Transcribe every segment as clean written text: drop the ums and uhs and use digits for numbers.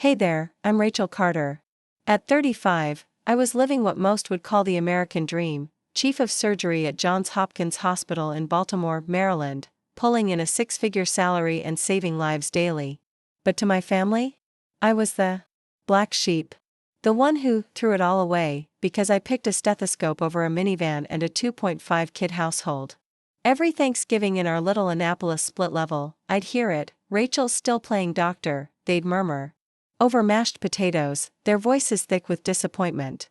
Hey there, I'm Rachel Carter. At 35, I was living what most would call the American dream, chief of surgery at Johns Hopkins Hospital in Baltimore, Maryland, pulling in a six-figure salary and saving lives daily. But to my family? I was the black sheep. The one who threw it all away because I picked a stethoscope over a minivan and a 2.5-kid household. Every Thanksgiving in our little Annapolis split level, I'd hear it, "Rachel's still playing doctor," they'd murmur. Over mashed potatoes, their voices thick with disappointment.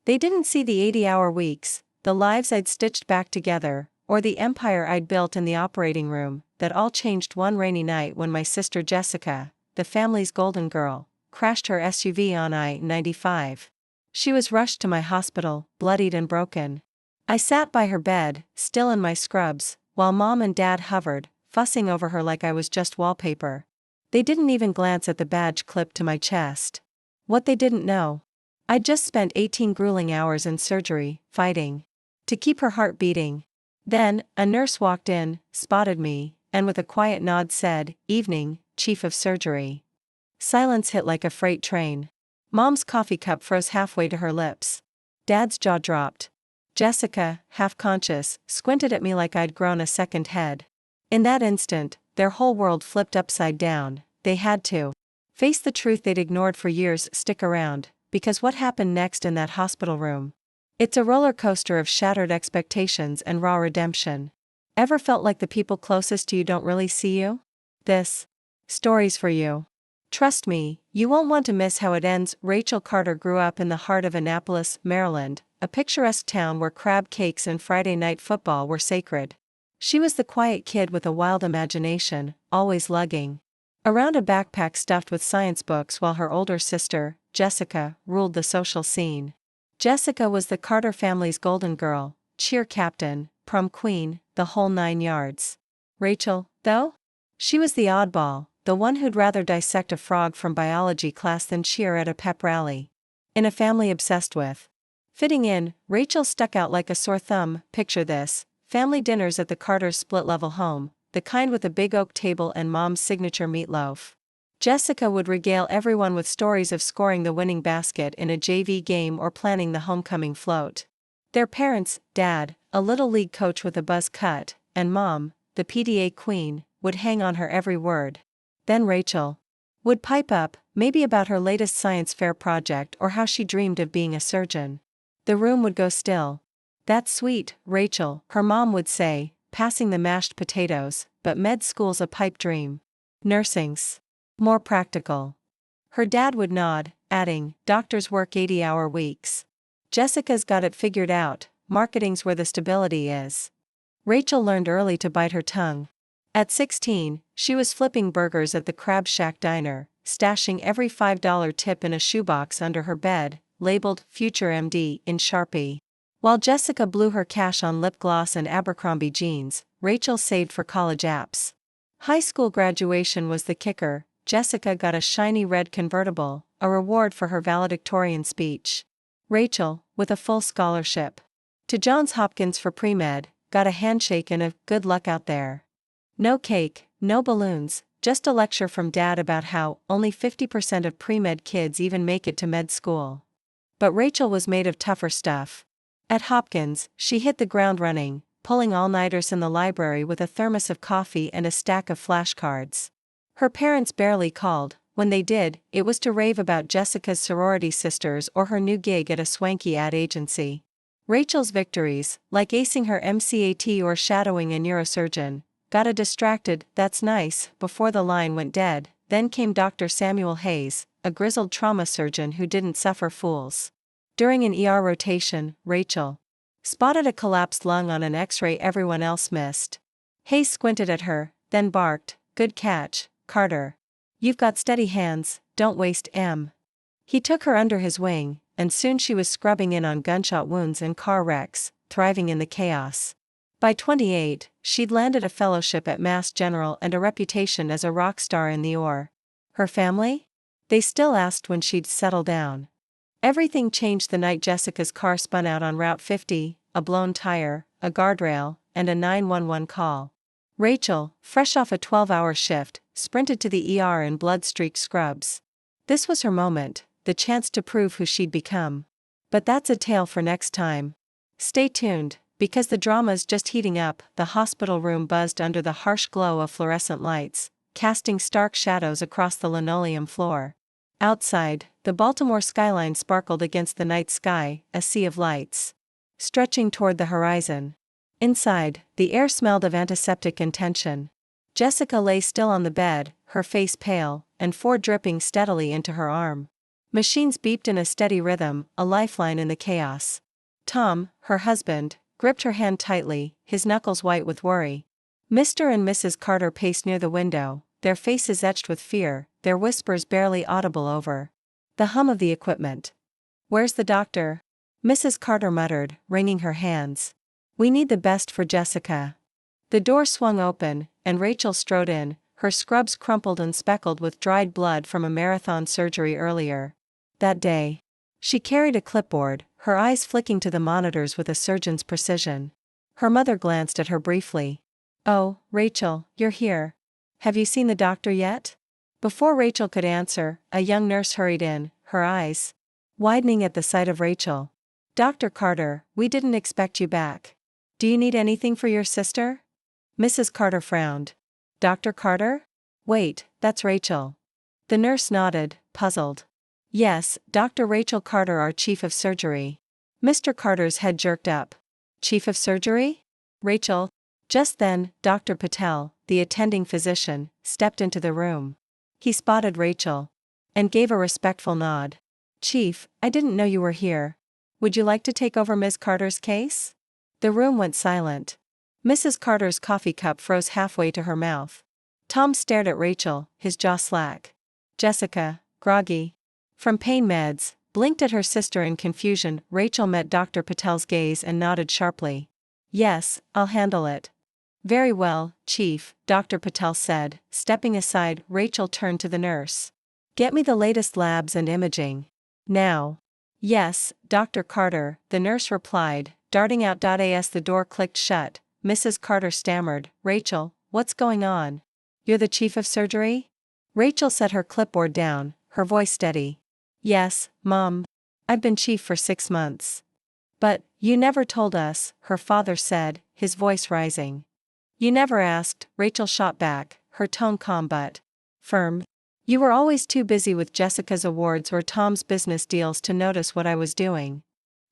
They didn't see the 80-hour weeks, the lives I'd stitched back together, or the empire I'd built in the operating room, that all changed one rainy night when my sister Jessica, the family's golden girl, crashed her SUV on I-95. She was rushed to my hospital, bloodied and broken. I sat by her bed, still in my scrubs, while Mom and Dad hovered, fussing over her like I was just wallpaper. They didn't even glance at the badge clipped to my chest. What they didn't know. I'd just spent 18 grueling hours in surgery, fighting to keep her heart beating. Then, a nurse walked in, spotted me, and with a quiet nod said, "Evening, Chief of Surgery." Silence hit like a freight train. Mom's coffee cup froze halfway to her lips. Dad's jaw dropped. Jessica, half-conscious, squinted at me like I'd grown a second head. In that instant, their whole world flipped upside down. They had to face the truth they'd ignored for years. Stick around, because what happened next in that hospital room? It's a roller coaster of shattered expectations and raw redemption. Ever felt like the people closest to you don't really see you? This story's for you. Trust me, you won't want to miss how it ends. Rachel Carter grew up in the heart of Annapolis, Maryland, a picturesque town where crab cakes and Friday night football were sacred. She was the quiet kid with a wild imagination, always lugging around a backpack stuffed with science books, while her older sister, Jessica, ruled the social scene. Jessica was the Carter family's golden girl, cheer captain, prom queen, the whole 9 yards. Rachel, though? She was the oddball, the one who'd rather dissect a frog from biology class than cheer at a pep rally. In a family obsessed with fitting in, Rachel stuck out like a sore thumb. Picture this: family dinners at the Carter's split-level home, the kind with a big oak table and Mom's signature meatloaf. Jessica would regale everyone with stories of scoring the winning basket in a JV game or planning the homecoming float. Their parents, Dad, a little league coach with a buzz cut, and Mom, the PDA queen, would hang on her every word. Then Rachel would pipe up, maybe about her latest science fair project or how she dreamed of being a surgeon. The room would go still. "That's sweet, Rachel," her mom would say, passing the mashed potatoes, "but med school's a pipe dream. Nursing's more practical." Her dad would nod, adding, "Doctors work 80-hour weeks. Jessica's got it figured out, marketing's where the stability is." Rachel learned early to bite her tongue. At 16, she was flipping burgers at the Crab Shack diner, stashing every $5 tip in a shoebox under her bed, labeled "Future MD" in Sharpie. While Jessica blew her cash on lip gloss and Abercrombie jeans, Rachel saved for college apps. High school graduation was the kicker. Jessica got a shiny red convertible, a reward for her valedictorian speech. Rachel, with a full scholarship to Johns Hopkins for pre-med, got a handshake and a "good luck out there." No cake, no balloons, just a lecture from Dad about how only 50% of pre-med kids even make it to med school. But Rachel was made of tougher stuff. At Hopkins, she hit the ground running, pulling all-nighters in the library with a thermos of coffee and a stack of flashcards. Her parents barely called. When they did, it was to rave about Jessica's sorority sisters or her new gig at a swanky ad agency. Rachel's victories, like acing her MCAT or shadowing a neurosurgeon, got a distracted "that's nice" before the line went dead. Then came Dr. Samuel Hayes, a grizzled trauma surgeon who didn't suffer fools. During an ER rotation, Rachel spotted a collapsed lung on an X-ray everyone else missed. Hayes squinted at her, then barked, "Good catch, Carter. You've got steady hands, don't waste M." He took her under his wing, and soon she was scrubbing in on gunshot wounds and car wrecks, thriving in the chaos. By 28, she'd landed a fellowship at Mass General and a reputation as a rock star in the OR. Her family? They still asked when she'd settle down. Everything changed the night Jessica's car spun out on Route 50, a blown tire, a guardrail, and a 911 call. Rachel, fresh off a 12-hour shift, sprinted to the ER in blood-streaked scrubs. This was her moment, the chance to prove who she'd become. But that's a tale for next time. Stay tuned, because the drama's just heating up. The hospital room buzzed under the harsh glow of fluorescent lights, casting stark shadows across the linoleum floor. Outside, the Baltimore skyline sparkled against the night sky, a sea of lights stretching toward the horizon. Inside, the air smelled of antiseptic and tension. Jessica lay still on the bed, her face pale, and dripping steadily into her arm. Machines beeped in a steady rhythm, a lifeline in the chaos. Tom, her husband, gripped her hand tightly, his knuckles white with worry. Mr. and Mrs. Carter paced near the window, their faces etched with fear, their whispers barely audible over the hum of the equipment. "Where's the doctor?" Mrs. Carter muttered, wringing her hands. "We need the best for Jessica." The door swung open, and Rachel strode in, her scrubs crumpled and speckled with dried blood from a marathon surgery earlier that day. She carried a clipboard, her eyes flicking to the monitors with a surgeon's precision. Her mother glanced at her briefly. "Oh, Rachel, you're here. Have you seen the doctor yet?" Before Rachel could answer, a young nurse hurried in, her eyes widening at the sight of Rachel. "Dr. Carter, we didn't expect you back. Do you need anything for your sister?" Mrs. Carter frowned. "Dr. Carter? Wait, that's Rachel." The nurse nodded, puzzled. "Yes, Dr. Rachel Carter, our chief of surgery." Mr. Carter's head jerked up. "Chief of surgery? Rachel?" Just then, Dr. Patel, the attending physician, stepped into the room. He spotted Rachel and gave a respectful nod. "Chief, I didn't know you were here. Would you like to take over Ms. Carter's case?" The room went silent. Mrs. Carter's coffee cup froze halfway to her mouth. Tom stared at Rachel, his jaw slack. Jessica, groggy from pain meds, blinked at her sister in confusion. Rachel met Dr. Patel's gaze and nodded sharply. "Yes, I'll handle it." "Very well, Chief," Dr. Patel said, stepping aside. Rachel turned to the nurse. "Get me the latest labs and imaging. Now." "Yes, Dr. Carter," the nurse replied, darting out. As the door clicked shut, Mrs. Carter stammered, "Rachel, what's going on? You're the chief of surgery?" Rachel set her clipboard down, her voice steady. "Yes, Mom. I've been chief for 6 months. But, you never told us," her father said, his voice rising. "You never asked," Rachel shot back, her tone calm but firm. "You were always too busy with Jessica's awards or Tom's business deals to notice what I was doing."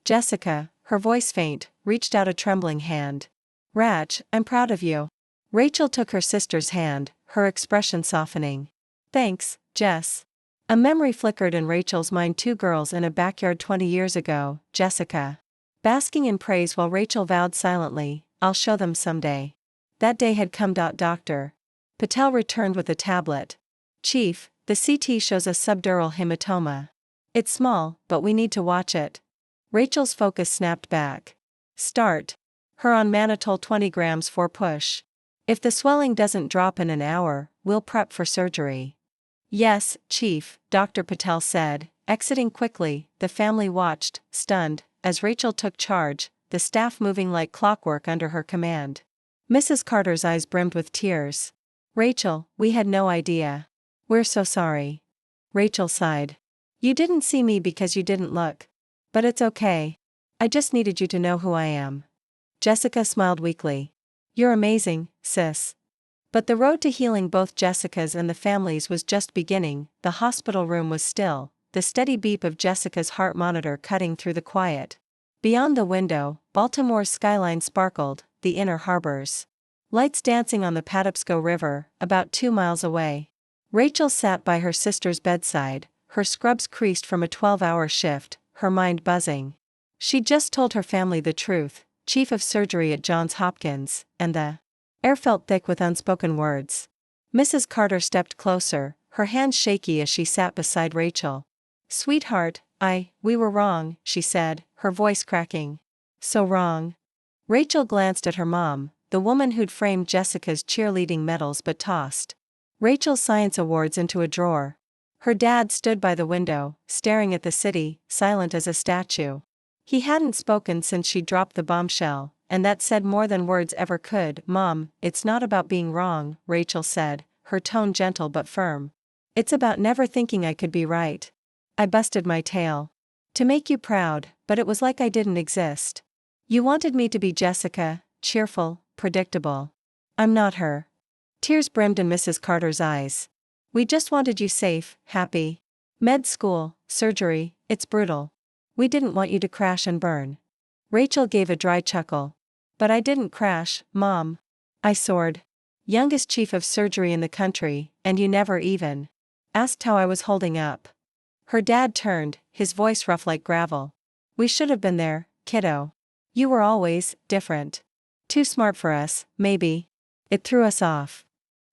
Jessica, her voice faint, reached out a trembling hand. "Rach, I'm proud of you." Rachel took her sister's hand, her expression softening. "Thanks, Jess." A memory flickered in Rachel's mind. 2 girls in a backyard 20 years ago, Jessica basking in praise while Rachel vowed silently, "I'll show them someday." That day had come. Dr. Patel returned with a tablet. "Chief, the CT shows a subdural hematoma. It's small, but we need to watch it." Rachel's focus snapped back. "Start her on mannitol 20 grams for push. If the swelling doesn't drop in an hour, we'll prep for surgery." "Yes, Chief," Dr. Patel said, exiting quickly. The family watched, stunned, as Rachel took charge, the staff moving like clockwork under her command. Mrs. Carter's eyes brimmed with tears. "Rachel, we had no idea. We're so sorry." Rachel sighed. "You didn't see me because you didn't look. But it's okay. I just needed you to know who I am." Jessica smiled weakly. "You're amazing, sis." But the road to healing both Jessica's and the family's was just beginning. The hospital room was still, the steady beep of Jessica's heart monitor cutting through the quiet. Beyond the window, Baltimore's skyline sparkled, the inner harbors lights dancing on the Patapsco River, about 2 miles away. Rachel sat by her sister's bedside, her scrubs creased from a 12-hour shift, her mind buzzing. She'd just told her family the truth, chief of surgery at Johns Hopkins, and the air felt thick with unspoken words. Mrs. Carter stepped closer, her hands shaky as she sat beside Rachel. "Sweetheart, we were wrong," she said, her voice cracking. "So wrong." Rachel glanced at her mom, the woman who'd framed Jessica's cheerleading medals but tossed Rachel's science awards into a drawer. Her dad stood by the window, staring at the city, silent as a statue. He hadn't spoken since she dropped the bombshell, and that said more than words ever could. "Mom, it's not about being wrong," Rachel said, her tone gentle but firm. It's about never thinking I could be right. I busted my tail. To make you proud, but it was like I didn't exist. You wanted me to be Jessica, cheerful, predictable. I'm not her. Tears brimmed in Mrs. Carter's eyes. We just wanted you safe, happy. Med school, surgery, it's brutal. We didn't want you to crash and burn. Rachel gave a dry chuckle. But I didn't crash, Mom. I soared. Youngest chief of surgery in the country, and you never even asked how I was holding up. Her dad turned, his voice rough like gravel. We should have been there, kiddo. You were always different. Too smart for us, maybe. It threw us off.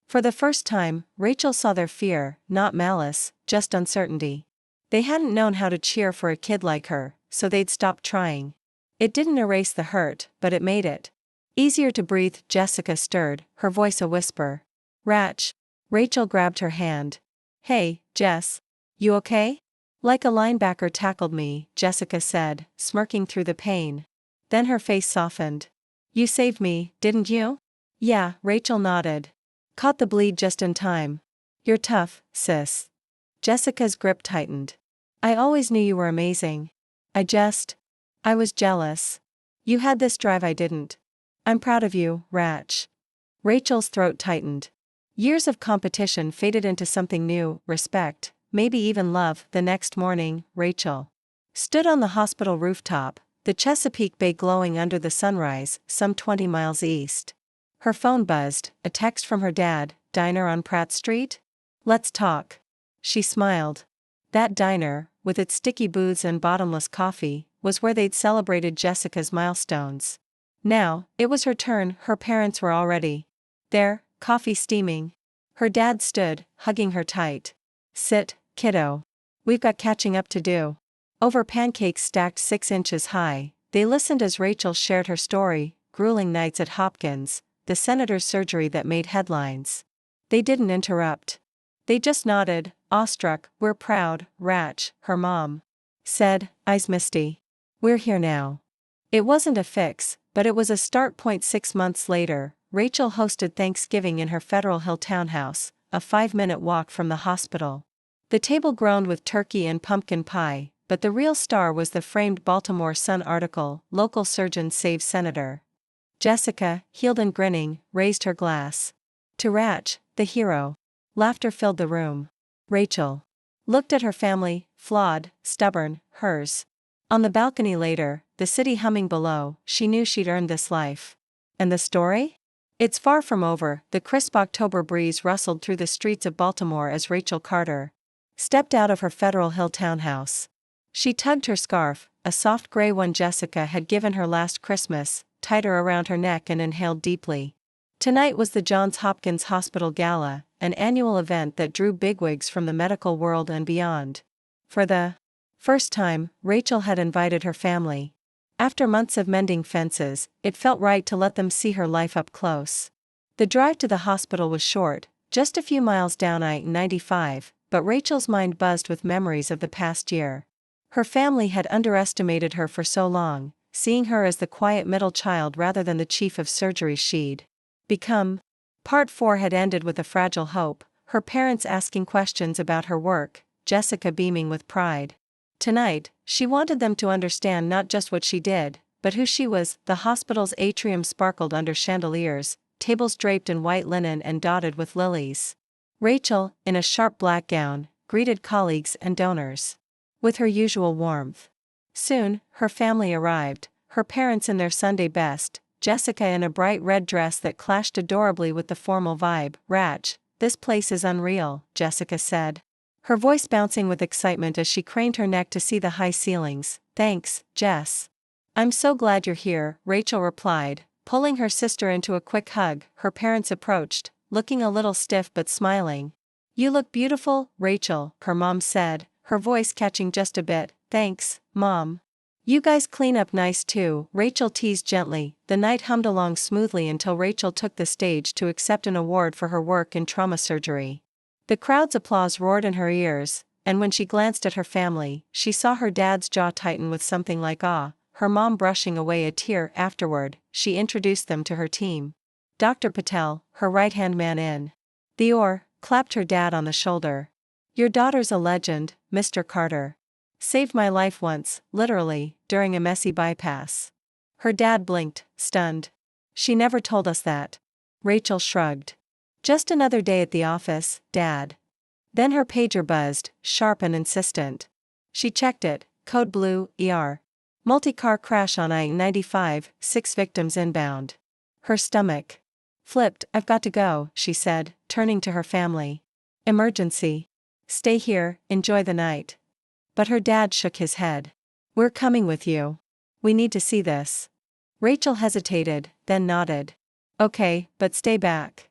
For the first time, Rachel saw their fear, not malice, just uncertainty. They hadn't known how to cheer for a kid like her, so they'd stopped trying. It didn't erase the hurt, but it made it easier to breathe. Jessica stirred, her voice a whisper. Ratch. Rachel grabbed her hand. Hey, Jess. You okay? Like a linebacker tackled me, Jessica said, smirking through the pain. Then her face softened. You saved me, didn't you? Yeah, Rachel nodded. Caught the bleed just in time. You're tough, sis. Jessica's grip tightened. I always knew you were amazing. I was jealous. You had this drive I didn't. I'm proud of you, Ratch. Rachel's throat tightened. Years of competition faded into something new, respect, maybe even love. The next morning, Rachel stood on the hospital rooftop, the Chesapeake Bay glowing under the sunrise, some 20 miles east. Her phone buzzed, a text from her dad. Diner on Pratt Street? Let's talk. She smiled. That diner, with its sticky booths and bottomless coffee, was where they'd celebrated Jessica's milestones. Now, it was her turn. Her parents were already there, coffee steaming. Her dad stood, hugging her tight. Sit, kiddo. We've got catching up to do. Over pancakes stacked 6 inches high, they listened as Rachel shared her story, grueling nights at Hopkins, the senator's surgery that made headlines. They didn't interrupt. They just nodded, awestruck. We're proud, Ratch, her mom said, eyes misty. We're here now. It wasn't a fix, but it was a start point. 6 months later, Rachel hosted Thanksgiving in her Federal Hill townhouse, a 5-minute walk from the hospital. The table groaned with turkey and pumpkin pie, but the real star was the framed Baltimore Sun article, Local Surgeon Saves Senator. Jessica, healed and grinning, raised her glass. To Ratch, the hero. Laughter filled the room. Rachel looked at her family, flawed, stubborn, hers. On the balcony later, the city humming below, she knew she'd earned this life. And the story? It's far from over. The crisp October breeze rustled through the streets of Baltimore as Rachel Carter stepped out of her Federal Hill townhouse. She tugged her scarf, a soft gray one Jessica had given her last Christmas, tighter around her neck and inhaled deeply. Tonight was the Johns Hopkins Hospital Gala, an annual event that drew bigwigs from the medical world and beyond. For the first time, Rachel had invited her family. After months of mending fences, it felt right to let them see her life up close. The drive to the hospital was short, just a few miles down I-95, but Rachel's mind buzzed with memories of the past year. Her family had underestimated her for so long, seeing her as the quiet middle child rather than the chief of surgery she'd become. Part 4 had ended with a fragile hope, her parents asking questions about her work, Jessica beaming with pride. Tonight, she wanted them to understand not just what she did, but who she was. The hospital's atrium sparkled under chandeliers, tables draped in white linen and dotted with lilies. Rachel, in a sharp black gown, greeted colleagues and donors with her usual warmth. Soon, her family arrived, her parents in their Sunday best, Jessica in a bright red dress that clashed adorably with the formal vibe. Ratch, this place is unreal, Jessica said, her voice bouncing with excitement as she craned her neck to see the high ceilings. Thanks, Jess. I'm so glad you're here, Rachel replied, pulling her sister into a quick hug. Her parents approached, looking a little stiff but smiling. You look beautiful, Rachel, her mom said, her voice catching just a bit. Thanks, Mom. You guys clean up nice too, Rachel teased gently. The night hummed along smoothly until Rachel took the stage to accept an award for her work in trauma surgery. The crowd's applause roared in her ears, and when she glanced at her family, she saw her dad's jaw tighten with something like awe, her mom brushing away a tear. Afterward, she introduced them to her team. Dr. Patel, her right-hand man in the OR, clapped her dad on the shoulder. Your daughter's a legend, Mr. Carter. Saved my life once, literally, during a messy bypass. Her dad blinked, stunned. She never told us that. Rachel shrugged. Just another day at the office, Dad. Then her pager buzzed, sharp and insistent. She checked it, code blue, ER. Multi-car crash on I-95, 6 victims inbound. Her stomach flipped. I've got to go, she said, turning to her family. Emergency. Stay here, enjoy the night. But her dad shook his head. We're coming with you. We need to see this. Rachel hesitated, then nodded. Okay, but stay back.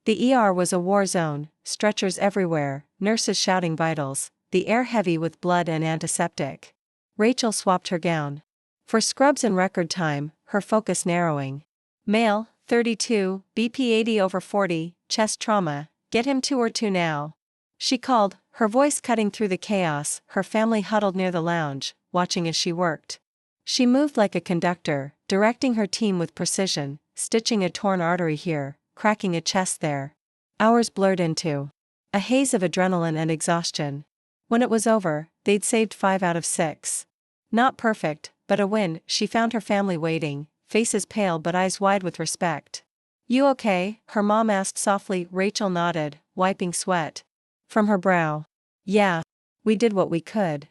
The ER was a war zone, stretchers everywhere, nurses shouting vitals, the air heavy with blood and antiseptic. Rachel swapped her gown. For scrubs in record time, her focus narrowing. Male, 32, BP 80/40, chest trauma, get him 2 or 2 now. She called, her voice cutting through the chaos. Her family huddled near the lounge, watching as she worked. She moved like a conductor, directing her team with precision, stitching a torn artery here, cracking a chest there. Hours blurred into a haze of adrenaline and exhaustion. When it was over, they'd saved 5 out of 6. Not perfect, but a win. She found her family waiting, faces pale but eyes wide with respect. You okay? Her mom asked softly. Rachel nodded, wiping sweat from her brow. Yeah. We did what we could.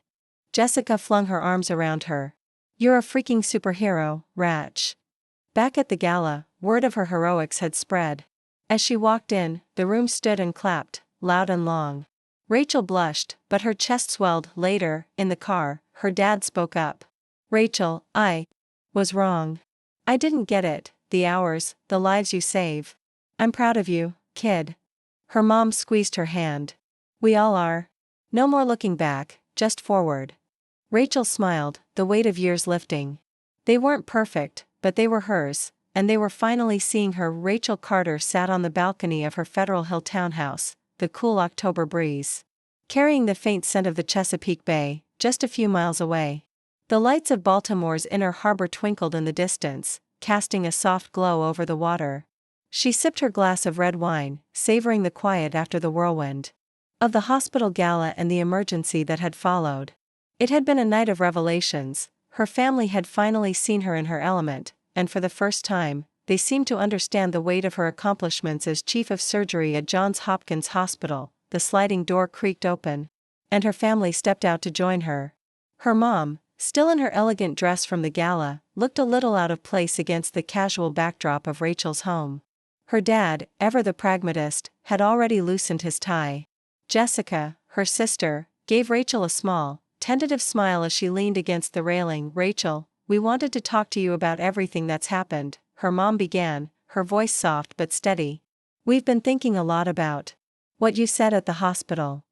Jessica flung her arms around her. You're a freaking superhero, Ratch. Back at the gala, word of her heroics had spread. As she walked in, the room stood and clapped, loud and long. Rachel blushed, but her chest swelled. Later, in the car, her dad spoke up. Rachel, I was wrong. I didn't get it, the hours, the lives you save. I'm proud of you, kid. Her mom squeezed her hand. We all are. No more looking back, just forward. Rachel smiled, the weight of years lifting. They weren't perfect, but they were hers, and they were finally seeing her. Rachel Carter sat on the balcony of her Federal Hill townhouse, the cool October breeze carrying the faint scent of the Chesapeake Bay, just a few miles away. The lights of Baltimore's inner harbor twinkled in the distance, casting a soft glow over the water. She sipped her glass of red wine, savoring the quiet after the whirlwind of the hospital gala and the emergency that had followed. It had been a night of revelations. Her family had finally seen her in her element, and for the first time, they seemed to understand the weight of her accomplishments as chief of surgery at Johns Hopkins Hospital. The sliding door creaked open, and her family stepped out to join her. Her mom, still in her elegant dress from the gala, looked a little out of place against the casual backdrop of Rachel's home. Her dad, ever the pragmatist, had already loosened his tie. Jessica, her sister, gave Rachel a small, tentative smile as she leaned against the railing. Rachel, we wanted to talk to you about everything that's happened, her mom began, her voice soft but steady. We've been thinking a lot about what you said at the hospital.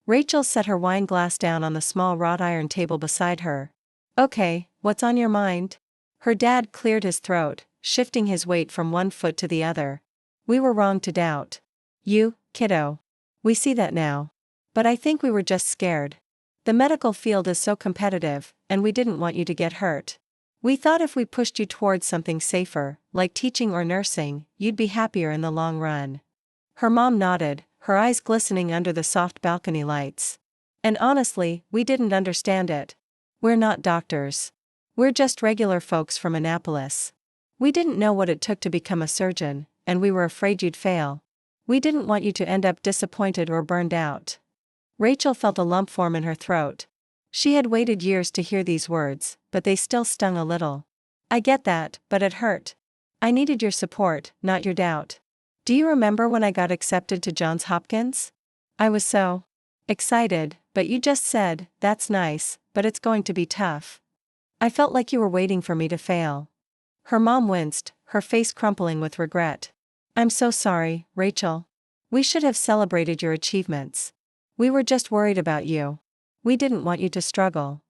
Rachel set her wine glass down on the small wrought iron table beside her. Okay, what's on your mind? Her dad cleared his throat, shifting his weight from one foot to the other. We were wrong to doubt you, kiddo. We see that now. But I think we were just scared. The medical field is so competitive, and we didn't want you to get hurt. We thought if we pushed you towards something safer, like teaching or nursing, you'd be happier in the long run. Her mom nodded, her eyes glistening under the soft balcony lights. And honestly, we didn't understand it. We're not doctors. We're just regular folks from Annapolis. We didn't know what it took to become a surgeon, and we were afraid you'd fail. We didn't want you to end up disappointed or burned out. Rachel felt a lump form in her throat. She had waited years to hear these words, but they still stung a little. I get that, but it hurt. I needed your support, not your doubt. Do you remember when I got accepted to Johns Hopkins? I was so excited, but you just said, that's nice, but it's going to be tough. I felt like you were waiting for me to fail. Her mom winced, her face crumpling with regret. I'm so sorry, Rachel. We should have celebrated your achievements. We were just worried about you. We didn't want you to struggle.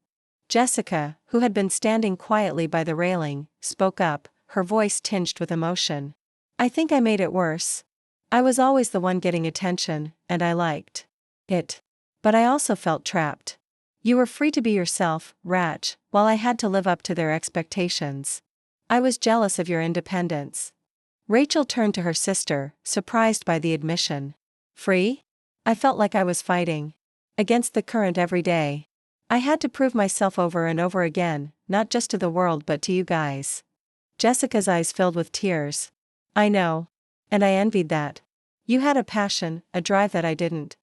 Jessica, who had been standing quietly by the railing, spoke up, her voice tinged with emotion. I think I made it worse. I was always the one getting attention, and I liked it. But I also felt trapped. You were free to be yourself, Ratch, while I had to live up to their expectations. I was jealous of your independence. Rachel turned to her sister, surprised by the admission. Free? I felt like I was fighting. against the current every day. I had to prove myself over and over again, not just to the world but to you guys. Jessica's eyes filled with tears. I know. And I envied that. You had a passion, a drive that I didn't.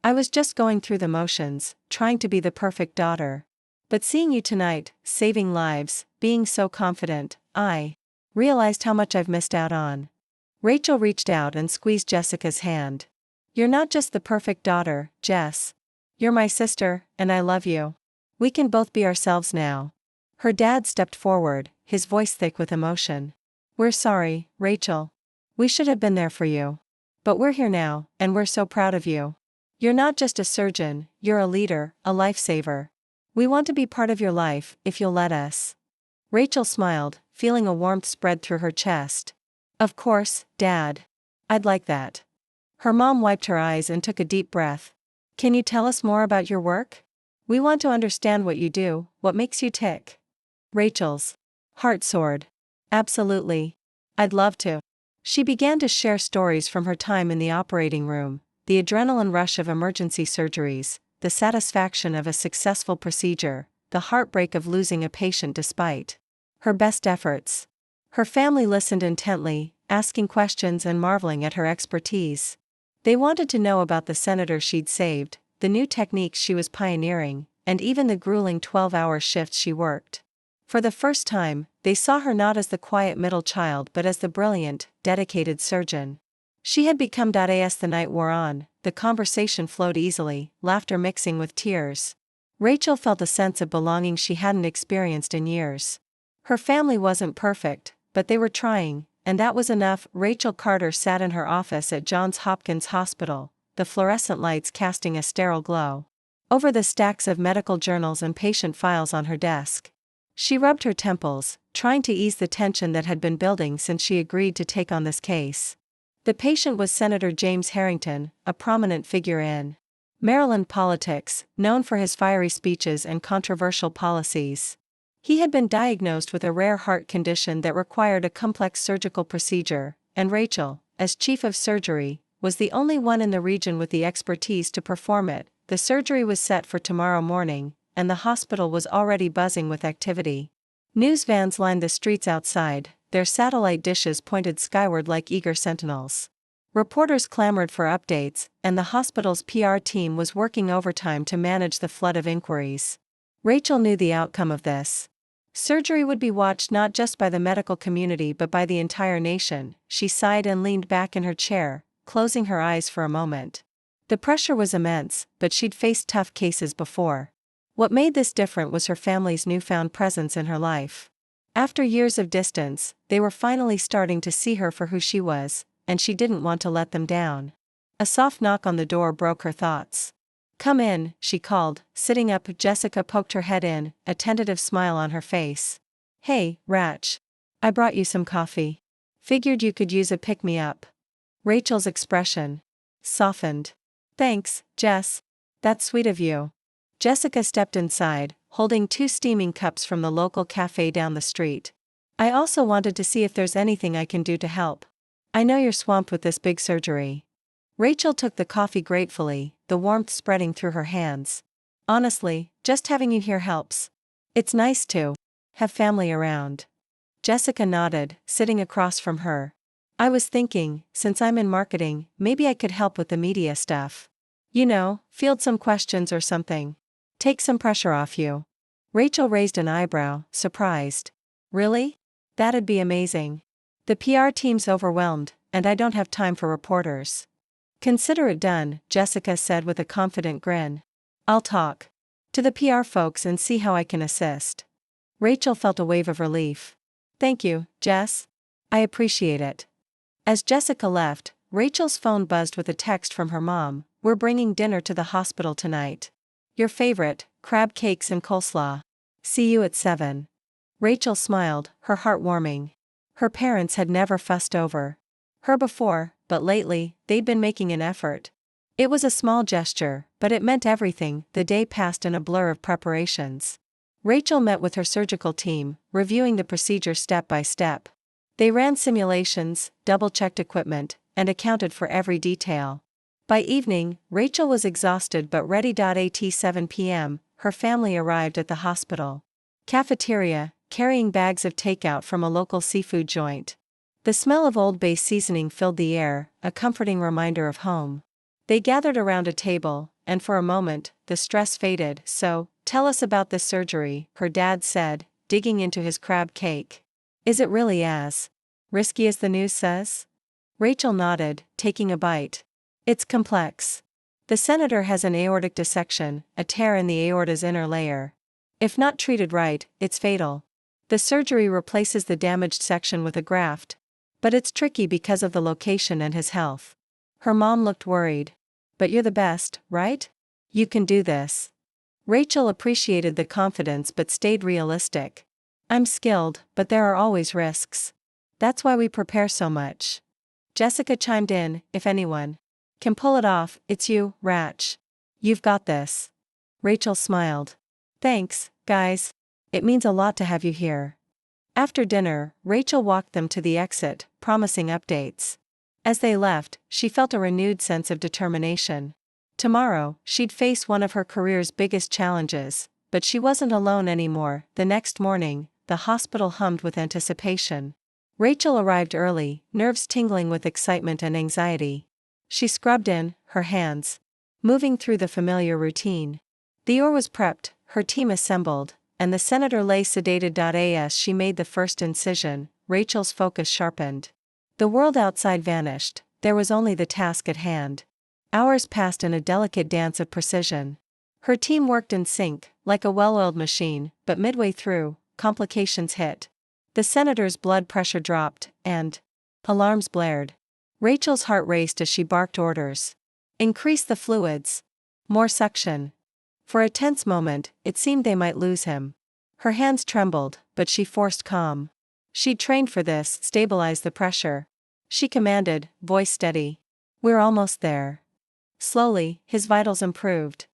I was just going through the motions, trying to be the perfect daughter. But seeing you tonight, saving lives, being so confident, I realized how much I've missed out on. Rachel reached out and squeezed Jessica's hand. You're not just the perfect daughter, Jess. You're my sister, and I love you. We can both be ourselves now. Her dad stepped forward, his voice thick with emotion. We're sorry, Rachel. We should have been there for you. But we're here now, and we're so proud of you. You're not just a surgeon, you're a leader, a lifesaver. We want to be part of your life, if you'll let us. Rachel smiled, feeling a warmth spread through her chest. Of course, Dad. I'd like that. Her mom wiped her eyes and took a deep breath. Can you tell us more about your work? We want to understand what you do, what makes you tick. Rachel's heart soared. Absolutely. I'd love to. She began to share stories from her time in the operating room, the adrenaline rush of emergency surgeries, the satisfaction of a successful procedure, the heartbreak of losing a patient despite her best efforts. Her family listened intently, asking questions and marveling at her expertise. They wanted to know about the senator she'd saved, the new techniques she was pioneering, and even the grueling 12-hour shifts she worked. For the first time, they saw her not as the quiet middle child but as the brilliant, dedicated surgeon. She had become. As the night wore on, the conversation flowed easily, laughter mixing with tears. Rachel felt a sense of belonging she hadn't experienced in years. Her family wasn't perfect, but they were trying, and that was enough. Rachel Carter sat in her office at Johns Hopkins Hospital, the fluorescent lights casting a sterile glow over the stacks of medical journals and patient files on her desk. She rubbed her temples, trying to ease the tension that had been building since she agreed to take on this case. The patient was Senator James Harrington, a prominent figure in Maryland politics, known for his fiery speeches and controversial policies. He had been diagnosed with a rare heart condition that required a complex surgical procedure, and Rachel, as chief of surgery, was the only one in the region with the expertise to perform it. The surgery was set for tomorrow morning, and the hospital was already buzzing with activity. News vans lined the streets outside, their satellite dishes pointed skyward like eager sentinels. Reporters clamored for updates, and the hospital's PR team was working overtime to manage the flood of inquiries. Rachel knew the outcome of this. Surgery would be watched not just by the medical community but by the entire nation. She sighed and leaned back in her chair, closing her eyes for a moment. The pressure was immense, but she'd faced tough cases before. What made this different was her family's newfound presence in her life. After years of distance, they were finally starting to see her for who she was, and she didn't want to let them down. A soft knock on the door broke her thoughts. Come in, she called, sitting up. Jessica poked her head in, a tentative smile on her face. Hey, Rach. I brought you some coffee. Figured you could use a pick-me-up. Rachel's expression softened. Thanks, Jess. That's sweet of you. Jessica stepped inside, holding 2 steaming cups from the local cafe down the street. I also wanted to see if there's anything I can do to help. I know you're swamped with this big surgery. Rachel took the coffee gratefully, the warmth spreading through her hands. Honestly, just having you here helps. It's nice to have family around. Jessica nodded, sitting across from her. I was thinking, since I'm in marketing, maybe I could help with the media stuff. You know, field some questions or something. Take some pressure off you. Rachel raised an eyebrow, surprised. Really? That'd be amazing. The PR team's overwhelmed, and I don't have time for reporters. Consider it done, Jessica said with a confident grin. I'll talk to the PR folks and see how I can assist. Rachel felt a wave of relief. Thank you, Jess. I appreciate it. As Jessica left, Rachel's phone buzzed with a text from her mom. We're bringing dinner to the hospital tonight. Your favorite, crab cakes and coleslaw. See you at 7. Rachel smiled, her heart warming. Her parents had never fussed over her before, but lately, they'd been making an effort. It was a small gesture, but it meant everything. The day passed in a blur of preparations. Rachel met with her surgical team, reviewing the procedure step by step. They ran simulations, double-checked equipment, and accounted for every detail. By evening, Rachel was exhausted but ready. At 7 p.m., her family arrived at the hospital cafeteria, carrying bags of takeout from a local seafood joint. The smell of Old Bay seasoning filled the air, a comforting reminder of home. They gathered around a table, and for a moment, the stress faded. "So, tell us about this surgery," her dad said, digging into his crab cake. "Is it really as risky as the news says?" Rachel nodded, taking a bite. "It's complex. The senator has an aortic dissection, a tear in the aorta's inner layer. If not treated right, it's fatal. The surgery replaces the damaged section with a graft. But it's tricky because of the location and his health." Her mom looked worried. "But you're the best, right? You can do this." Rachel appreciated the confidence but stayed realistic. "I'm skilled, but there are always risks. That's why we prepare so much." Jessica chimed in, "If anyone can pull it off, it's you, Rach. You've got this." Rachel smiled. "Thanks, guys. It means a lot to have you here." After dinner, Rachel walked them to the exit, promising updates. As they left, she felt a renewed sense of determination. Tomorrow, she'd face one of her career's biggest challenges, but she wasn't alone anymore. The next morning, the hospital hummed with anticipation. Rachel arrived early, nerves tingling with excitement and anxiety. She scrubbed in, her hands moving through the familiar routine. The OR was prepped, her team assembled, and the senator lay sedated. As she made the first incision, Rachel's focus sharpened. The world outside vanished, there was only the task at hand. Hours passed in a delicate dance of precision. Her team worked in sync, like a well-oiled machine, but midway through, complications hit. The senator's blood pressure dropped, and alarms blared. Rachel's heart raced as she barked orders. "Increase the fluids. More suction." For a tense moment, it seemed they might lose him. Her hands trembled, but she forced calm. She'd trained for this. "Stabilize the pressure," she commanded, voice steady. "We're almost there." Slowly, his vitals improved.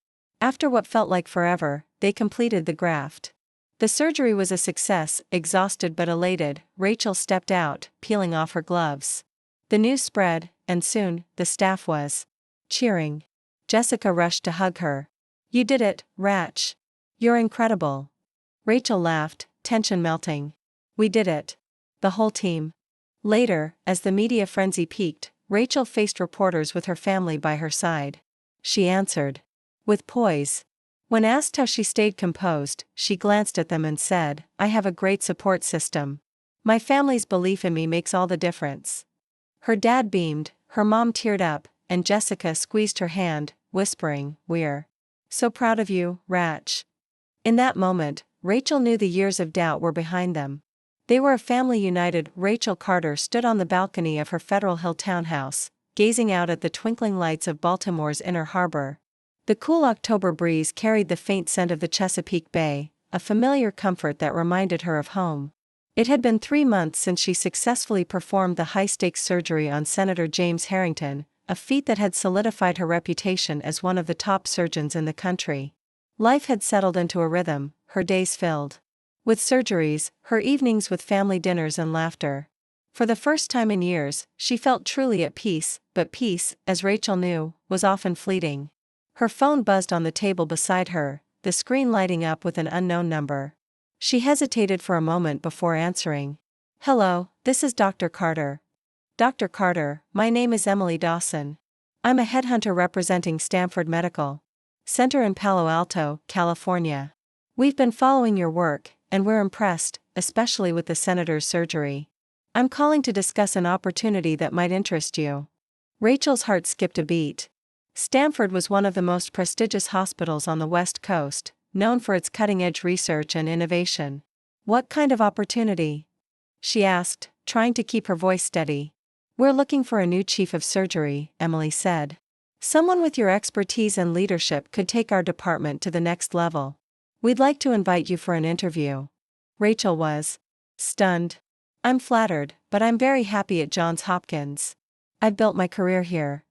After what felt like forever, they completed the graft. The surgery was a success. Exhausted but elated, Rachel stepped out, peeling off her gloves. The news spread, and soon, the staff was cheering. Jessica rushed to hug her. "You did it, Rach. You're incredible." Rachel laughed, tension melting. "We did it. The whole team." Later, as the media frenzy peaked, Rachel faced reporters with her family by her side. She answered with poise. When asked how she stayed composed, she glanced at them and said, "I have a great support system. My family's belief in me makes all the difference." Her dad beamed, her mom teared up, and Jessica squeezed her hand, whispering, "We're so proud of you, Rach." In that moment, Rachel knew the years of doubt were behind them. They were a family united. Rachel Carter stood on the balcony of her Federal Hill townhouse, gazing out at the twinkling lights of Baltimore's Inner Harbor. The cool October breeze carried the faint scent of the Chesapeake Bay, a familiar comfort that reminded her of home. It had been 3 months since she successfully performed the high-stakes surgery on Senator James Harrington, a feat that had solidified her reputation as one of the top surgeons in the country. Life had settled into a rhythm, her days filled with surgeries, her evenings with family dinners and laughter. For the first time in years, she felt truly at peace, but peace, as Rachel knew, was often fleeting. Her phone buzzed on the table beside her, the screen lighting up with an unknown number. She hesitated for a moment before answering. "Hello, this is Dr. Carter." "Dr. Carter, my name is Emily Dawson. I'm a headhunter representing Stanford Medical Center in Palo Alto, California. We've been following your work, and we're impressed, especially with the senator's surgery. I'm calling to discuss an opportunity that might interest you." Rachel's heart skipped a beat. Stanford was one of the most prestigious hospitals on the West Coast, known for its cutting-edge research and innovation. "What kind of opportunity?" she asked, trying to keep her voice steady. "We're looking for a new chief of surgery," Emily said. "Someone with your expertise and leadership could take our department to the next level. We'd like to invite you for an interview." Rachel was stunned. "I'm flattered, but I'm very happy at Johns Hopkins. I've built my career here."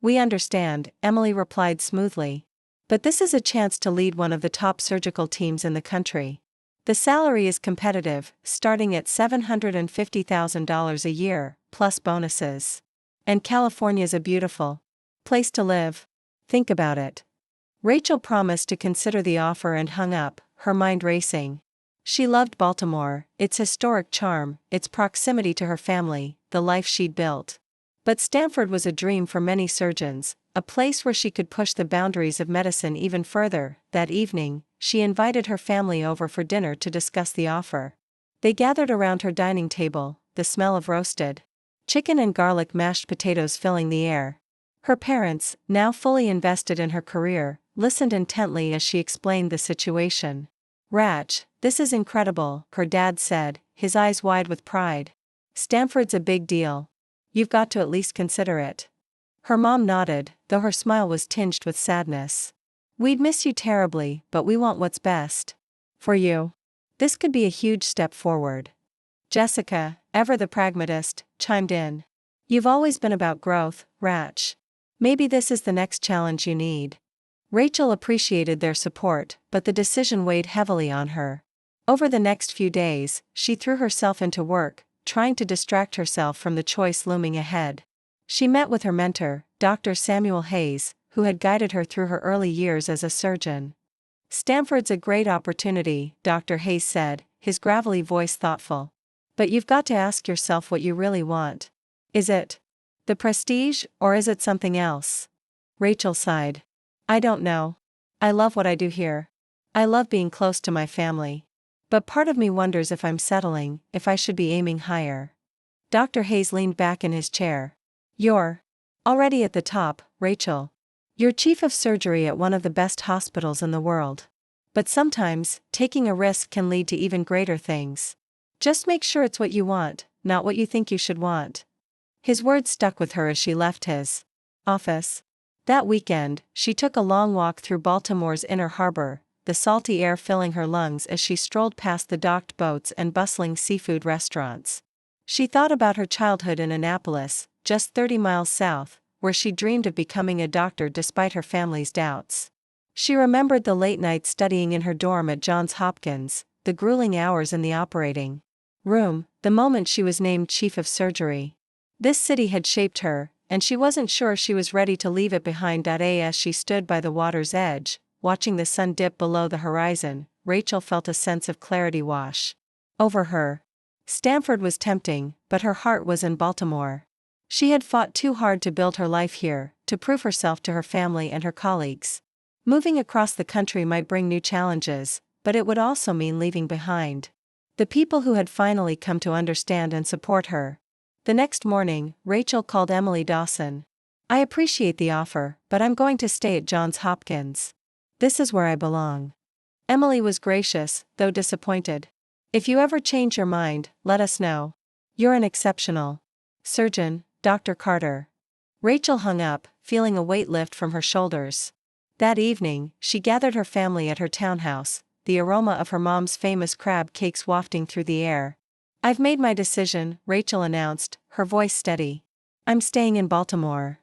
"We understand," Emily replied smoothly. "But this is a chance to lead one of the top surgical teams in the country. The salary is competitive, starting at $750,000 a year, plus bonuses. And California's a beautiful Place to live. Think about it. Rachel promised to consider the offer and hung up, her mind racing. She loved Baltimore, its historic charm, its proximity to her family, the life she'd built. But Stamford was a dream for many surgeons, a place where she could push the boundaries of medicine even further. That evening, she invited her family over for dinner to discuss the offer. They gathered around her dining table, the smell of roasted chicken and garlic mashed potatoes filling the air. Her parents, now fully invested in her career, listened intently as she explained the situation. "Rach, this is incredible," her dad said, his eyes wide with pride. "Stamford's a big deal. You've got to at least consider it." Her mom nodded, though her smile was tinged with sadness. "We'd miss you terribly, but we want what's best for you. This could be a huge step forward." Jessica, ever the pragmatist, chimed in. "You've always been about growth, Rach. Maybe this is the next challenge you need." Rachel appreciated their support, but the decision weighed heavily on her. Over the next few days, she threw herself into work, trying to distract herself from the choice looming ahead. She met with her mentor, Dr. Samuel Hayes, who had guided her through her early years as a surgeon. "Stamford's a great opportunity," Dr. Hayes said, his gravelly voice thoughtful. "But you've got to ask yourself what you really want. Is it the prestige, or is it something else?" Rachel sighed. "I don't know. I love what I do here. I love being close to my family. But part of me wonders if I'm settling, if I should be aiming higher." Dr. Hayes leaned back in his chair. "You're already at the top, Rachel. You're chief of surgery at one of the best hospitals in the world. But sometimes, taking a risk can lead to even greater things. Just make sure it's what you want, not what you think you should want." His words stuck with her as she left his office. That weekend, she took a long walk through Baltimore's inner harbor, the salty air filling her lungs as she strolled past the docked boats and bustling seafood restaurants. She thought about her childhood in Annapolis, just 30 miles south, where she dreamed of becoming a doctor despite her family's doubts. She remembered the late nights studying in her dorm at Johns Hopkins, the grueling hours in the operating room, the moment she was named chief of surgery. This city had shaped her, and she wasn't sure she was ready to leave it behind. As she stood by the water's edge, watching the sun dip below the horizon, Rachel felt a sense of clarity wash over her. Stamford was tempting, but her heart was in Baltimore. She had fought too hard to build her life here, to prove herself to her family and her colleagues. Moving across the country might bring new challenges, but it would also mean leaving behind the people who had finally come to understand and support her. The next morning, Rachel called Emily Dawson. "I appreciate the offer, but I'm going to stay at Johns Hopkins. This is where I belong." Emily was gracious, though disappointed. "If you ever change your mind, let us know. You're an exceptional surgeon, Dr. Carter." Rachel hung up, feeling a weight lift from her shoulders. That evening, she gathered her family at her townhouse, the aroma of her mom's famous crab cakes wafting through the air. "I've made my decision," Rachel announced, her voice steady. "I'm staying in Baltimore."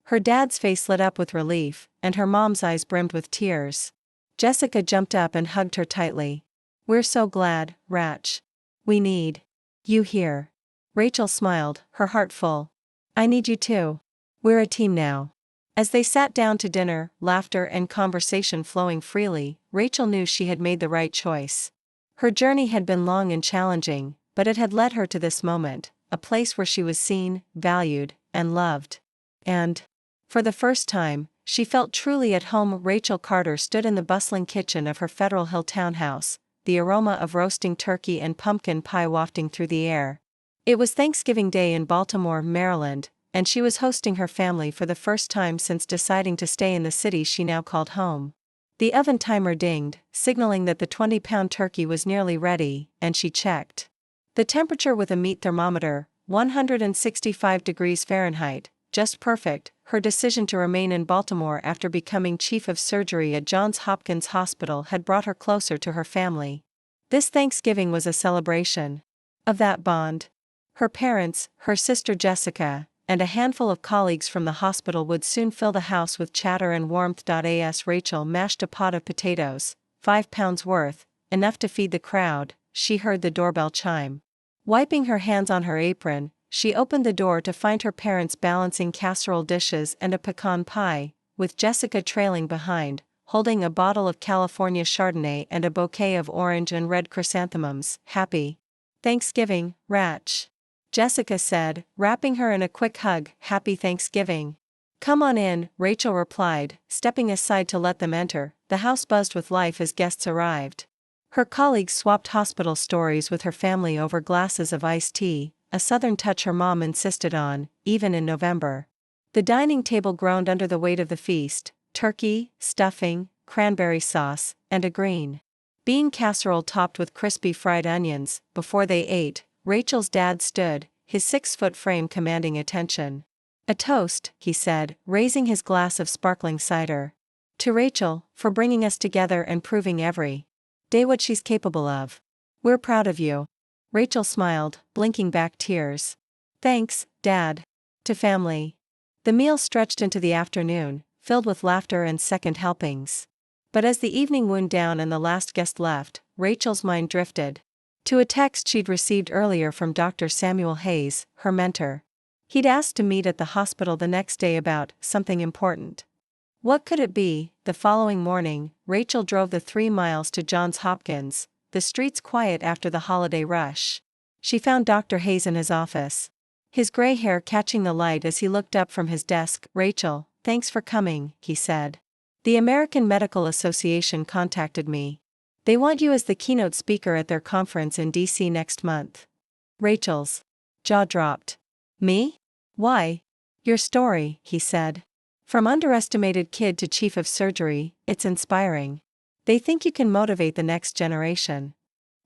Her dad's face lit up with relief, and her mom's eyes brimmed with tears. Jessica jumped up and hugged her tightly. "We're so glad, Rach. We need you here." Rachel smiled, her heart full. "I need you too. We're a team now." As they sat down to dinner, laughter and conversation flowing freely, Rachel knew she had made the right choice. Her journey had been long and challenging, but it had led her to this moment, a place where she was seen, valued, and loved. And, for the first time, she felt truly at home. Rachel Carter stood in the bustling kitchen of her Federal Hill townhouse, the aroma of roasting turkey and pumpkin pie wafting through the air. It was Thanksgiving Day in Baltimore, Maryland, and she was hosting her family for the first time since deciding to stay in the city she now called home. The oven timer dinged, signaling that the 20-pound turkey was nearly ready, and she checked the temperature with a meat thermometer, 165 degrees Fahrenheit, just perfect. Her decision to remain in Baltimore after becoming chief of surgery at Johns Hopkins Hospital had brought her closer to her family. This Thanksgiving was a celebration of that bond. Her parents, her sister Jessica, and a handful of colleagues from the hospital would soon fill the house with chatter and warmth. As Rachel mashed a pot of potatoes, 5 pounds worth, enough to feed the crowd, she heard the doorbell chime. Wiping her hands on her apron, she opened the door to find her parents balancing casserole dishes and a pecan pie, with Jessica trailing behind, holding a bottle of California Chardonnay and a bouquet of orange and red chrysanthemums. "Happy Thanksgiving, Ratch," Jessica said, wrapping her in a quick hug. "Happy Thanksgiving." "Come on in," Rachel replied, stepping aside to let them enter. The house buzzed with life as guests arrived. Her colleagues swapped hospital stories with her family over glasses of iced tea, a southern touch her mom insisted on, even in November. The dining table groaned under the weight of the feast: turkey, stuffing, cranberry sauce, and a green bean casserole topped with crispy fried onions. Before they ate, Rachel's dad stood, his 6-foot frame commanding attention. "A toast," he said, raising his glass of sparkling cider. "To Rachel, for bringing us together and proving every day what she's capable of. We're proud of you." Rachel smiled, blinking back tears. "Thanks, Dad." To family. The meal stretched into the afternoon, filled with laughter and second helpings. But as the evening wound down and the last guest left, Rachel's mind drifted to a text she'd received earlier from Dr. Samuel Hayes, her mentor. He'd asked to meet at the hospital the next day about something important. What could it be? The following morning, Rachel drove the 3 miles to Johns Hopkins, the streets quiet after the holiday rush. She found Dr. Hayes in his office, his gray hair catching the light as he looked up from his desk. "Rachel, thanks for coming," he said. "The American Medical Association contacted me. They want you as the keynote speaker at their conference in D.C. next month." Rachel's jaw dropped. "Me? Why?" "Your story," he said. "From underestimated kid to chief of surgery, it's inspiring. They think you can motivate the next generation."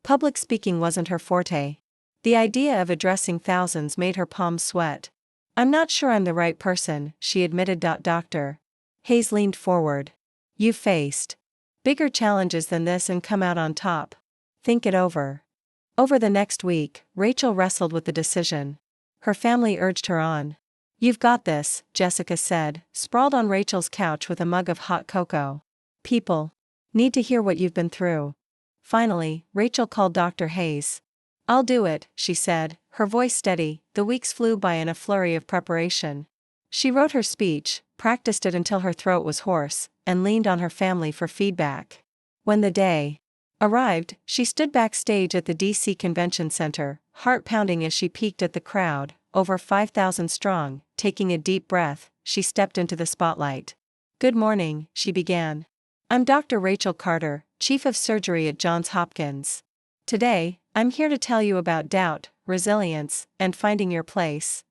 Public speaking wasn't her forte. The idea of addressing thousands made her palms sweat. "I'm not sure I'm the right person," she admitted. Dr. Hayes leaned forward. "You've faced bigger challenges than this and come out on top. Think it over." Over the next week, Rachel wrestled with the decision. Her family urged her on. "You've got this," Jessica said, sprawled on Rachel's couch with a mug of hot cocoa. "People need to hear what you've been through." Finally, Rachel called Dr. Hayes. "I'll do it," she said, her voice steady. The weeks flew by in a flurry of preparation. She wrote her speech, practiced it until her throat was hoarse, and leaned on her family for feedback. When the day arrived, she stood backstage at the D.C. Convention Center, heart pounding as she peeked at the crowd, over 5,000 strong. Taking a deep breath, she stepped into the spotlight. "Good morning," she began. "I'm Dr. Rachel Carter, Chief of Surgery at Johns Hopkins. Today, I'm here to tell you about doubt, resilience, and finding your place."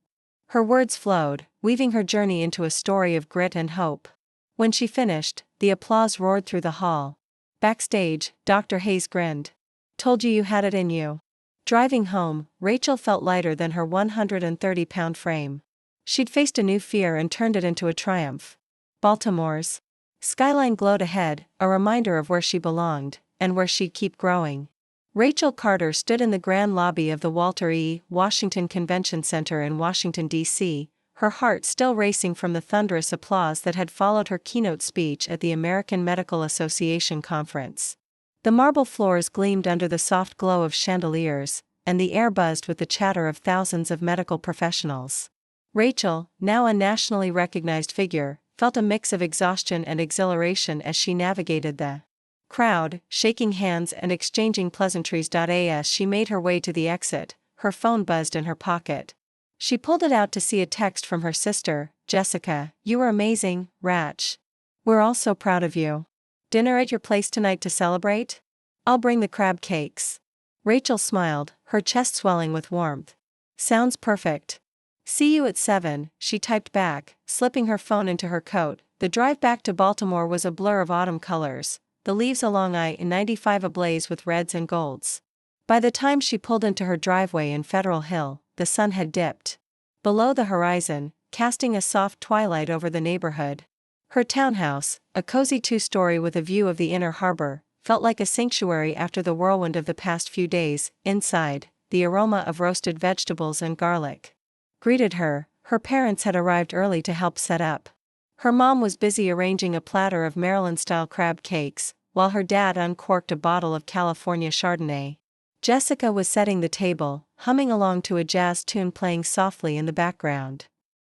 Her words flowed, weaving her journey into a story of grit and hope. When she finished, the applause roared through the hall. Backstage, Dr. Hayes grinned. "Told you you had it in you." Driving home, Rachel felt lighter than her 130-pound frame. She'd faced a new fear and turned it into a triumph. Baltimore's skyline glowed ahead, a reminder of where she belonged, and where she'd keep growing. Rachel Carter stood in the grand lobby of the Walter E. Washington Convention Center in Washington, D.C., her heart still racing from the thunderous applause that had followed her keynote speech at the American Medical Association conference. The marble floors gleamed under the soft glow of chandeliers, and the air buzzed with the chatter of thousands of medical professionals. Rachel, now a nationally recognized figure, felt a mix of exhaustion and exhilaration as she navigated the crowd, shaking hands and exchanging pleasantries. As she made her way to the exit, her phone buzzed in her pocket. She pulled it out to see a text from her sister, "Jessica, you were amazing, Ratch. We're all so proud of you. Dinner at your place tonight to celebrate? I'll bring the crab cakes." Rachel smiled, her chest swelling with warmth. "Sounds perfect. See you at 7, she typed back, slipping her phone into her coat. The drive back to Baltimore was a blur of autumn colors, the leaves along I-95 ablaze with reds and golds. By the time she pulled into her driveway in Federal Hill, the sun had dipped below the horizon, casting a soft twilight over the neighborhood. Her townhouse, a cozy 2-story with a view of the inner harbor, felt like a sanctuary after the whirlwind of the past few days. Inside, the aroma of roasted vegetables and garlic greeted her. Her parents had arrived early to help set up. Her mom was busy arranging a platter of Maryland-style crab cakes, while her dad uncorked a bottle of California Chardonnay. Jessica was setting the table, humming along to a jazz tune playing softly in the background.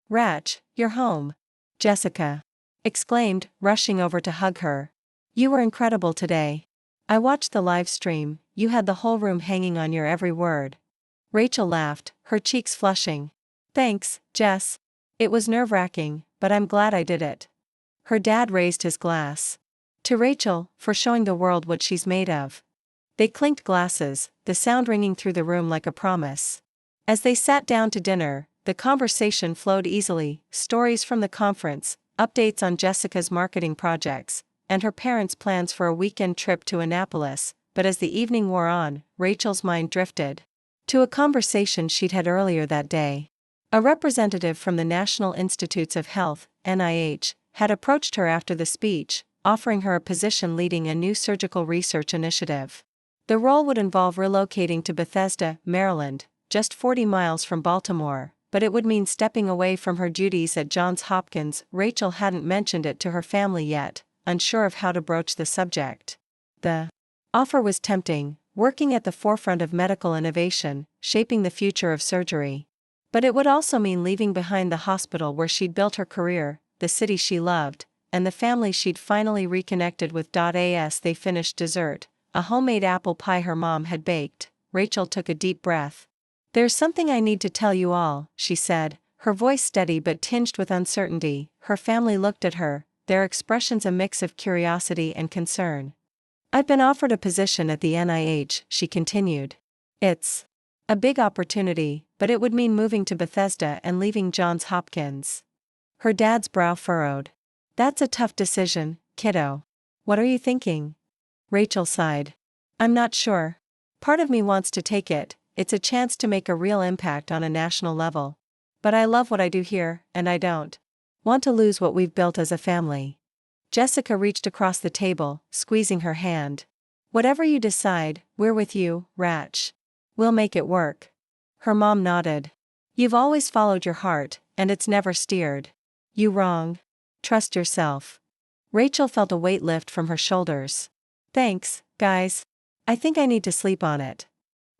"Rach, you're home," Jessica exclaimed, rushing over to hug her. "You were incredible today. I watched the live stream, you had the whole room hanging on your every word." Rachel laughed, her cheeks flushing. "Thanks, Jess. It was nerve-wracking, but I'm glad I did it." Her dad raised his glass. "To Rachel, for showing the world what she's made of." They clinked glasses, the sound ringing through the room like a promise. As they sat down to dinner, the conversation flowed easily, stories from the conference, updates on Jessica's marketing projects, and her parents' plans for a weekend trip to Annapolis. But as the evening wore on, Rachel's mind drifted to a conversation she'd had earlier that day. A representative from the National Institutes of Health, NIH, had approached her after the speech, offering her a position leading a new surgical research initiative. The role would involve relocating to Bethesda, Maryland, just 40 miles from Baltimore, but it would mean stepping away from her duties at Johns Hopkins. Rachel hadn't mentioned it to her family yet, unsure of how to broach the subject. The offer was tempting, working at the forefront of medical innovation, shaping the future of surgery. But it would also mean leaving behind the hospital where she'd built her career, the city she loved, and the family she'd finally reconnected with. As they finished dessert, a homemade apple pie her mom had baked, Rachel took a deep breath. "There's something I need to tell you all," she said, her voice steady but tinged with uncertainty. Her family looked at her, their expressions a mix of curiosity and concern. "I've been offered a position at the NIH," she continued. "It's a big opportunity, but it would mean moving to Bethesda and leaving Johns Hopkins." Her dad's brow furrowed. "That's a tough decision, kiddo. What are you thinking?" Rachel sighed. "I'm not sure. Part of me wants to take it, it's a chance to make a real impact on a national level. But I love what I do here, and I don't want to lose what we've built as a family." Jessica reached across the table, squeezing her hand. "Whatever you decide, we're with you, Rach. We'll make it work." Her mom nodded. "You've always followed your heart, and it's never steered you wrong. Trust yourself." Rachel felt a weight lift from her shoulders. "Thanks, guys. I think I need to sleep on it."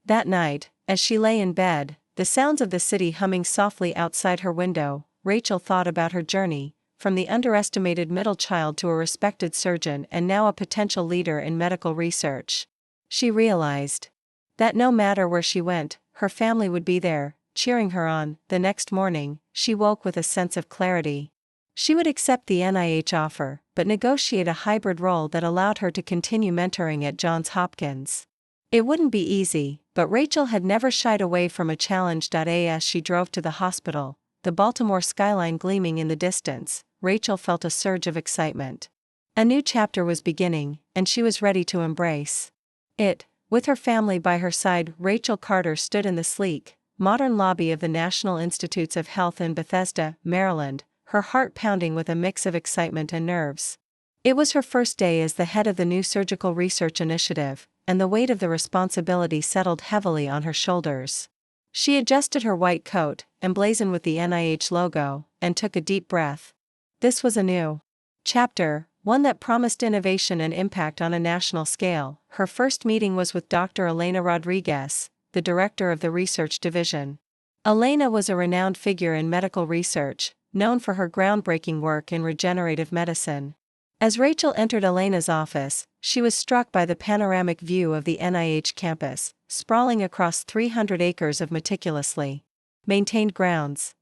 That night, as she lay in bed, the sounds of the city humming softly outside her window, Rachel thought about her journey, from the underestimated middle child to a respected surgeon and now a potential leader in medical research. She realized that no matter where she went, her family would be there, cheering her on. The next morning, she woke with a sense of clarity. She would accept the NIH offer, but negotiate a hybrid role that allowed her to continue mentoring at Johns Hopkins. It wouldn't be easy, but Rachel had never shied away from a challenge. As she drove to the hospital, the Baltimore skyline gleaming in the distance, Rachel felt a surge of excitement. A new chapter was beginning, and she was ready to embrace it. With her family by her side, Rachel Carter stood in the sleek, modern lobby of the National Institutes of Health in Bethesda, Maryland, her heart pounding with a mix of excitement and nerves. It was her first day as the head of the new surgical research initiative, and the weight of the responsibility settled heavily on her shoulders. She adjusted her white coat, emblazoned with the NIH logo, and took a deep breath. This was a new chapter, one that promised innovation and impact on a national scale. Her first meeting was with Dr. Elena Rodriguez, the director of the research division. Elena was a renowned figure in medical research, known for her groundbreaking work in regenerative medicine. As Rachel entered Elena's office, she was struck by the panoramic view of the NIH campus, sprawling across 300 acres of meticulously maintained grounds.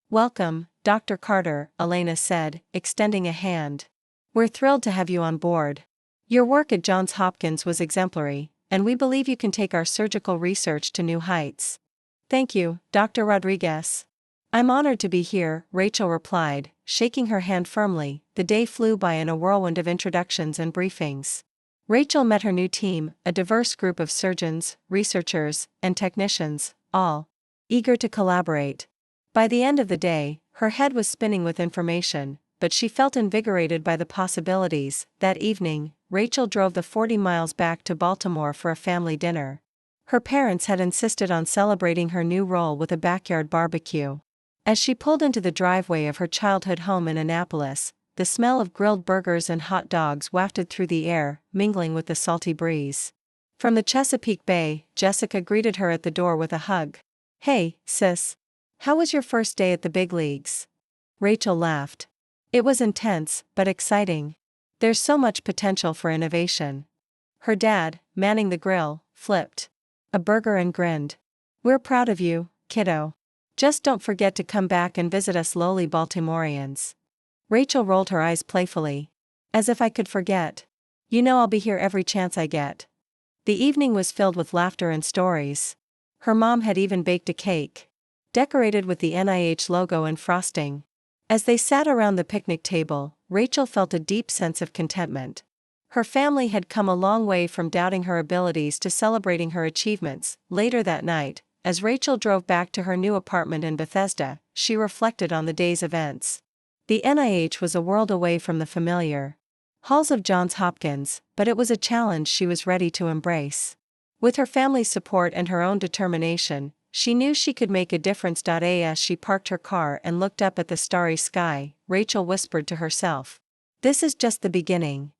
"Welcome, Dr. Carter," Elena said, extending a hand. "We're thrilled to have you on board. Your work at Johns Hopkins was exemplary, and we believe you can take our surgical research to new heights." "Thank you, Dr. Rodriguez. I'm honored to be here," Rachel replied, shaking her hand firmly. The day flew by in a whirlwind of introductions and briefings. Rachel met her new team, a diverse group of surgeons, researchers, and technicians, all eager to collaborate. By the end of the day, her head was spinning with information, but she felt invigorated by the possibilities. That evening, Rachel drove the 40 miles back to Baltimore for a family dinner. Her parents had insisted on celebrating her new role with a backyard barbecue. As she pulled into the driveway of her childhood home in Annapolis, the smell of grilled burgers and hot dogs wafted through the air, mingling with the salty breeze. From the Chesapeake Bay, Jessica greeted her at the door with a hug. "Hey, sis. How was your first day at the big leagues?" Rachel laughed. "It was intense, but exciting. There's so much potential for innovation." Her dad, manning the grill, flipped a burger and grinned. "We're proud of you, kiddo. Just don't forget to come back and visit us lowly Baltimoreans." Rachel rolled her eyes playfully. "As if I could forget. You know I'll be here every chance I get." The evening was filled with laughter and stories. Her mom had even baked a cake, decorated with the NIH logo and frosting. As they sat around the picnic table, Rachel felt a deep sense of contentment. Her family had come a long way from doubting her abilities to celebrating her achievements. Later that night, as Rachel drove back to her new apartment in Bethesda, she reflected on the day's events. The NIH was a world away from the familiar halls of Johns Hopkins, but it was a challenge she was ready to embrace. With her family's support and her own determination, she knew she could make a difference. As she parked her car and looked up at the starry sky, Rachel whispered to herself, "This is just the beginning."